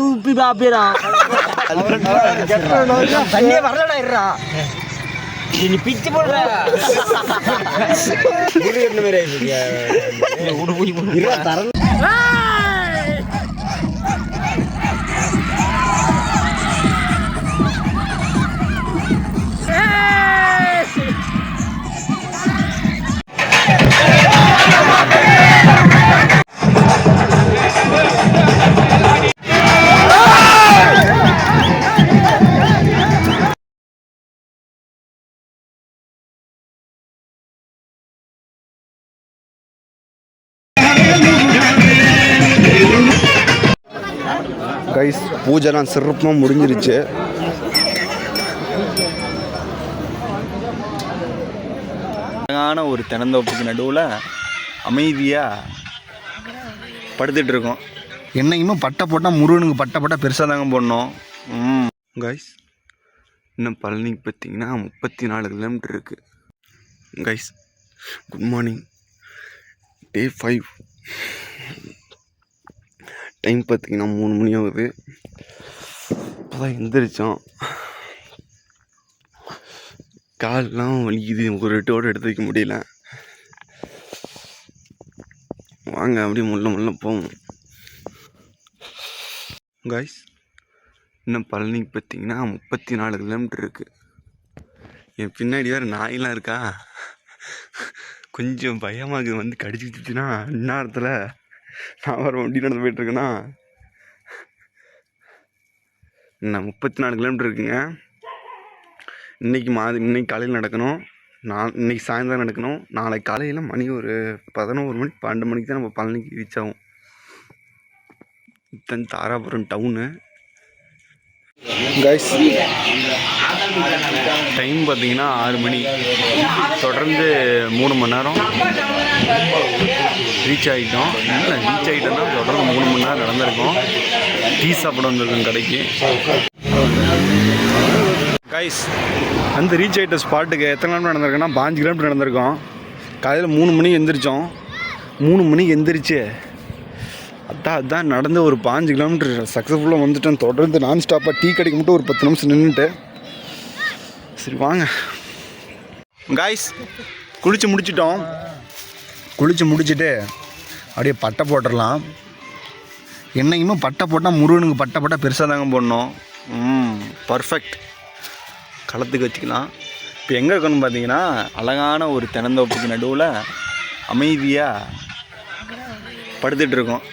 உப்பி பாப்பிரா தண்ணியே வரலடா இருடா நீ பிச்சு போடுற என்ன மாதிரி தரல கைஸ் பூஜைலாம் சிறப்பாக முடிஞ்சிருச்சு. அழகான ஒரு தென்னந்தோப்புக்கு நடுவில் அமைதியாக படுத்துட்டு இருக்கோம். என்னைக்குமே பட்டை போட்டால் முருகனுக்கு பட்டை போட்டால் பெருசாக தாங்க போடணும். கைஸ் இன்னும் பழனிக்கு பார்த்தீங்கன்னா 34 கிலோமீட்டர் இருக்குது. கைஸ் குட் மார்னிங், டே 5. டைம் பார்த்திங்கன்னா 3 மணி ஆகுது. இப்போ தான் எந்திரிச்சோம். காலெலாம் வலிக்குது, ஒரு டோடு எடுத்து வைக்க முடியல. வாங்க அப்படியே முள்ள போவோம். கைஸ் இன்னும் பழனிக்கு பார்த்தீங்கன்னா 34 கிலோமீட்டர் இருக்குது. என் பின்னாடி வேறு நாயெலாம் இருக்கா, கொஞ்சம் பயமாக வந்து கடிச்சிச்சுன்னா இந்நேரத்தில் நான் வர வண்டி நடந்து போயிட்டுருக்கேன்னா. நான் 34 கிலோமீட்டர் இருக்குங்க. இன்னைக்கு காலையில் நடக்கணும், இன்னைக்கு சாயந்தரம் நடக்கணும். நாளைக்கு காலையில் மணி ஒரு 11 மணி 12 மணிக்கு தான் நம்ம பழனிக்கு ரீச் ஆகும். இத்தனை தாராபுரம் டவுனு. கைஸ் டைம் பார்த்தீங்கன்னா 6 மணி. தொடர்ந்து 3 மணி நேரம் ரீச் ஆகிட்டோம். இல்லை ரீச் ஆகிட்டோன்னா தொடர்ந்து 3 மணி நேரம் நடந்திருக்கோம். டீ சாப்பிட வந்திருக்கோம் கடைக்கு. கைஸ் அந்த ரீச் ஆகிட்ட ஸ்பாட்டுக்கு எத்தனை கிலோமீட்டர் நடந்திருக்கோன்னா 5 கிலோமீட்டர் நடந்திருக்கோம். காலையில் 3 மணிக்கு எந்திரிச்சோம். 3 மணிக்கு எந்திரிச்சு அதான் நடந்து ஒரு 5 கிலோமீட்டர் சக்ஸஸ்ஃபுல்லாக வந்துட்டோம். தொடர்ந்து நான் ஸ்டாப்பாக டீ கடைக்கு மட்டும் ஒரு 10 நிமிஷம் நின்றுட்டு சரி வாங்க. காய்ஸ் குளித்து முடிச்சிட்டோம். குளித்து முடிச்சுட்டு அப்படியே பட்டை போட்டுடலாம். என்னைக்குமே பட்டை போட்டால் முருகனுக்கு பட்டை போட்டால் பெருசாக தாங்க போடணும். பர்ஃபெக்ட். களத்துக்கு வச்சுக்கலாம். இப்போ எங்கே இருக்கணும்னு பார்த்தீங்கன்னா அழகான ஒரு தென்னந்தோப்புக்கு நடுவில் அமைதியாக படுத்துட்டு இருக்கோம்.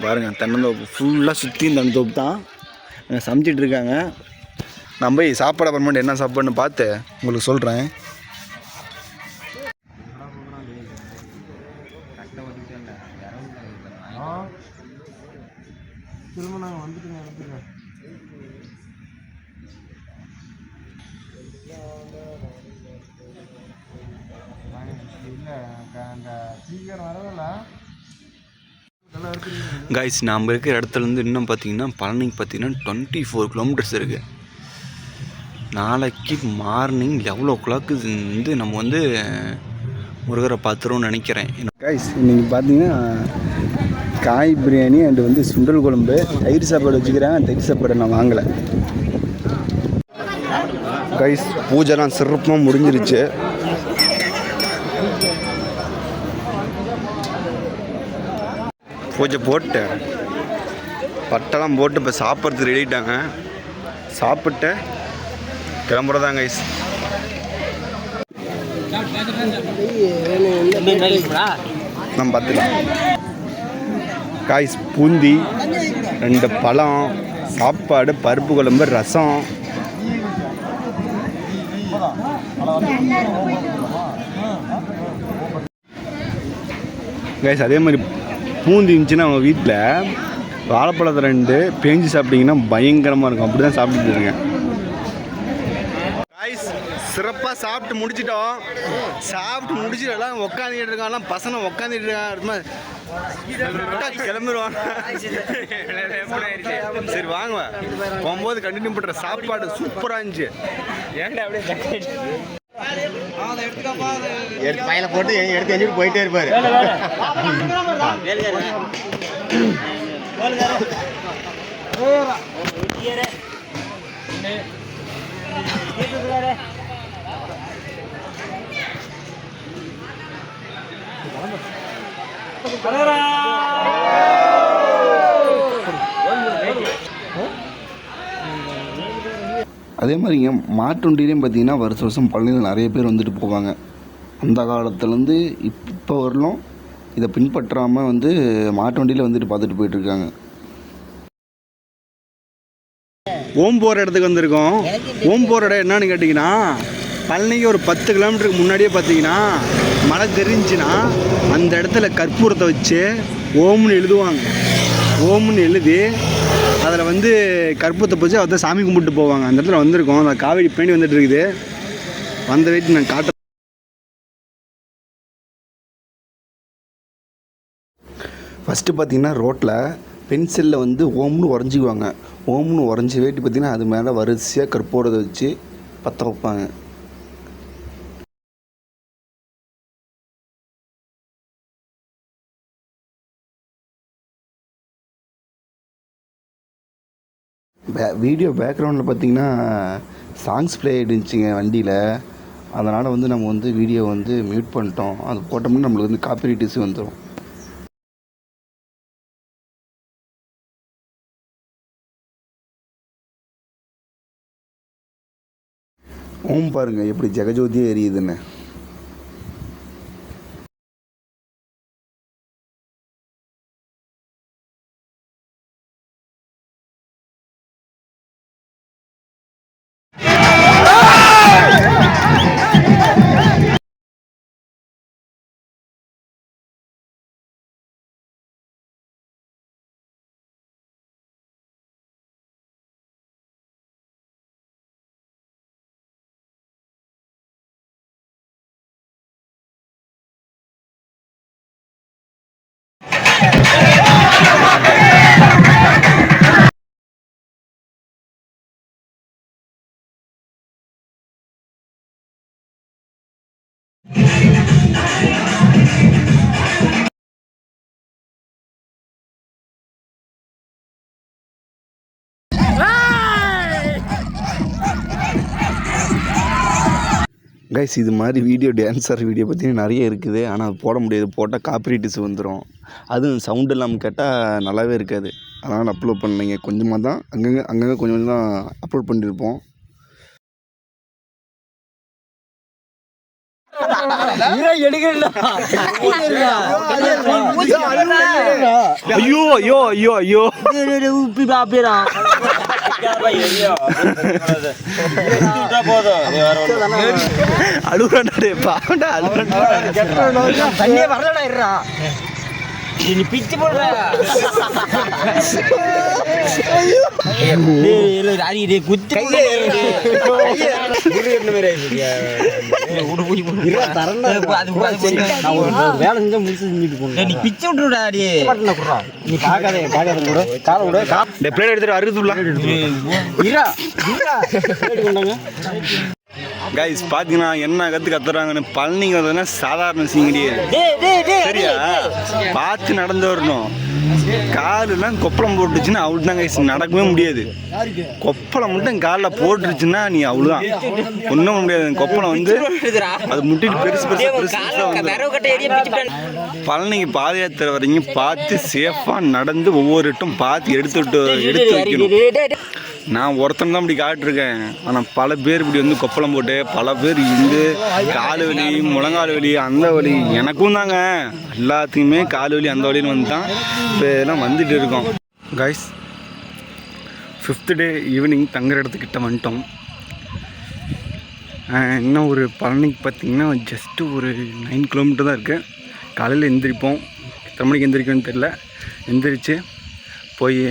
பாருங்கள் தென்னந்தோப்பு ஃபுல்லாக சுற்றி தென்னந்தோப்பு தான். அங்கே சமைச்சிட்டு இருக்காங்க. நான் போய் சாப்பாடு அப்புறமேட்டு என்ன சாப்பாடுன்னு பார்த்து உங்களுக்கு சொல்கிறேன். திரும்ப நாங்கள் வந்துட்டுங்க. கைஸ் நாம் இருக்கிற இடத்துலேருந்து இன்னும் பார்த்தீங்கன்னா பழனிக்கு பார்த்தீங்கன்னா 24 கிலோமீட்டர்ஸ் இருக்குது. நாளைக்கு மார்னிங் 11 o'clock வந்து நம்ம வந்து முருகரை பார்த்துருவோம்னு நினைக்கிறேன். கைஸ் இன்றைக்கி பார்த்தீங்கன்னா காய் பிரியாணி அண்டு வந்து சுண்டல் குழம்பு, தயிர் சாப்பாடு வச்சுக்கிறேன். தயிர் சாப்பாடு நான் வாங்கலை. கைஸ் பூஜைலாம் சிறப்பாக முடிஞ்சிருச்சு. பூஜை போட்டு பட்டெல்லாம் போட்டு இப்போ சாப்பிட்றதுக்கு ரெடி ஆகிட்டாங்க. சாப்பிட்டு கிளம்புறதாங்க கைஸ். நம்ம பார்த்துக்கலாம். காய்ஸ் பூந்தி, 2 பழம், சாப்பாடு, பருப்பு குழம்பு, ரசம். கைஸ் அதே மாதிரி பூந்தி இருந்துச்சுன்னா அவங்க வீட்டில் வாழைப்பழத்தை 2 பேஞ்சு சாப்பிட்டிங்கன்னா பயங்கரமாக இருக்கும். அப்படி தான் சாப்பிட்டுட்டு இருக்கேன். கைஸ் சிறப்பாக சாப்பிட்டு முடிச்சிட்டோம். சாப்பிட்டு முடிச்சுட்டு எல்லாம் உட்காந்துக்கிட்டு இருக்கான். எல்லாம் பசங்க உட்காந்துட்டு இருக்கான். கிளம்பிடுவாங்க. சரி வாங்க போகும்போது கண்டினியூ பண்ணுற. சாப்பாடு சூப்பராக இருந்துச்சு. ஏன்டா அப்படியே பையில போட்டு எடுத்து எஞ்சிட்டு போயிட்டே இருப்பாரு. அதே மாதிரிங்க மாட்டு வண்டியிலையும் பார்த்தீங்கன்னா வருஷம் பழனியில் நிறைய பேர் வந்துட்டு போவாங்க. அந்த காலத்துலேருந்து இப்போ வரலும் இதை பின்பற்றாமல் வந்து மாட்டு வண்டியில் வந்துட்டு பார்த்துட்டு போயிட்டுருக்காங்க. ஓம் போகிற இடத்துக்கு வந்திருக்கோம். ஓம் போகிற இடம் என்னன்னு கேட்டிங்கன்னா, பழனிக்கு ஒரு 10 கிலோமீட்டருக்கு முன்னாடியே பார்த்தீங்கன்னா மழை தெரிஞ்சுன்னா அந்த இடத்துல கற்பூரத்தை வச்சு ஓம்னு எழுதுவாங்க. ஓம்னு எழுதி அதில் வந்து கற்பூரத்தை போச்சு அதை சாமி கும்பிட்டு போவாங்க. அந்த இடத்துல வந்திருக்கோம். அந்த காவேரி பேணி வந்துட்டு இருக்குது. வந்த வெயிட் நான் காட்ட. ஃபஸ்ட்டு பார்த்திங்கன்னா ரோட்டில் பென்சிலில் வந்து ஓம்னு உறைஞ்சிக்குவாங்க. ஓம்னு உறைஞ்சி வேட்டி பார்த்திங்கன்னா அது மேலே வரிசையாக கற்பூரத்தை வச்சு பற்ற வைப்பாங்க. வீடியோ பேக்ரவுண்டில் பார்த்திங்கன்னா சாங்ஸ் ப்ளே ஆகிடுச்சுங்க வண்டியில். அதனால் வந்து நம்ம வந்து வீடியோ வந்து மியூட் பண்ணிட்டோம். அது போட்டோம்னா நம்மளுக்கு வந்து காப்பிரைட் இஷ்யூ வந்துடும். ஓம் பாருங்கள் எப்படி ஜெகஜோதியே எரியுதுன்னு. கைஸ், இது மாதிரி வீடியோ டான்ஸர் வீடியோ பார்த்தீங்கன்னா நிறைய இருக்குது. ஆனால் அது போட முடியாது. போட்டால் காப்பிரைட் இஷ்யூ வந்துடும். அதுவும் சவுண்ட் இல்லாமல் கேட்டால் நல்லாவே இருக்காது. அதனால் அப்லோட் பண்ணலைங்க. கொஞ்சமாக தான் அங்கங்கே கொஞ்சம் கொஞ்சம் தான் அப்லோட் பண்ணியிருப்போம். ஐயோ ஐயோ ஐயோ ஐயோ அழுகுறாண்டே பாவண்டா தண்ணியே வரலடா இருடா நீ பிச்சு போடுற குத்தி வேலை செஞ்சா முடிச்சு செஞ்சுட்டு போன நீ பிச்சு விட்டுருடா நீ பாக்காத கூட காலை விட பிளேட் எடுத்துட்டு அறுத்துலாம் கைஸ். பார்த்தீங்கன்னா என்ன கத்துறாங்கன்னு பழனிங்கிறதுனா சாதாரண விஷயம் கிடையாது. சரியா? பார்த்து நடந்து வரணும். காலெல்லாம் கொப்பளம் போட்டுச்சுன்னா அவ்வளோ தான் கைஸ், நடக்கவே முடியாது. கொப்பளம் மட்டும் காலில் போட்டுருச்சுன்னா நீ அவ்வளோதான், ஒன்றும் முடியாது. கொப்பளம் வந்து அது முட்டிட்டு பெருசு பழனிக்கு பாத யாத்திரை வரைக்கும் பார்த்து சேஃபாக நடந்து ஒவ்வொரு இட்டும் பார்த்து எடுத்து வைக்கணும். நான் ஒருத்தன் தான் இப்படி காட்டிருக்கேன். ஆனால் பல பேர் இப்படி வந்து கொப்பளம் போட்டு பல பேர் இருந்து கால் வலி முழங்கால் வலி அந்த வலி எனக்கும் தாங்க, எல்லாத்துக்குமே கால் வலி அந்த வலின்னு வந்து தான் இப்போ எல்லாம் வந்துட்டு இருக்கோம். கைஸ், 5th டே ஈவினிங் தங்குற இடத்துக்கிட்ட வந்துட்டோம். இன்னும் ஒரு பழனிக்கு பார்த்திங்கன்னா ஜஸ்ட்டு ஒரு 9 கிலோமீட்டர் தான் இருக்குது. காலையில் எந்திரிப்போம். எத்தனை மணிக்கு எந்திரிக்கணும்னு தெரில. எந்திரிச்சு போய்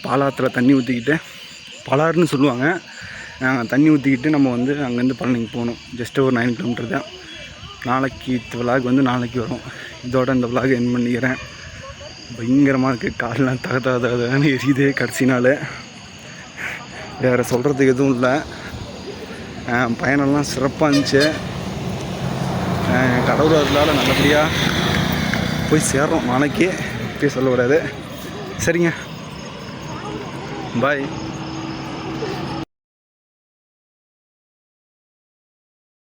பாலாத்தில் தண்ணி ஊற்றிக்கிட்டு, பலாறுன்னு சொல்லுவாங்க, தண்ணி ஊற்றிக்கிட்டு நம்ம வந்து அங்கேருந்து பழனிக்கு போகணும். ஜஸ்ட்டு ஒரு 9 கிலோமீட்டர் தான். நாளைக்கு இந்த விலாக் வந்து நாளைக்கு வரும். இதோட இந்த விலாக் என் பண்ணிக்கிறேன். பயங்கரமாக இருக்குது. காலெலாம் தகதான்னு எரியுது. கடைசி நாள் வேறு சொல்கிறதுக்கு எதுவும் இல்லை. பயணம்லாம் சிறப்பாக இருந்துச்சு. கடவுள் அருளால் நல்லபடியாக போய் சேர்றோம். நாளைக்கு இப்போயே சொல்லக்கூடாது. சரிங்க. பாய்.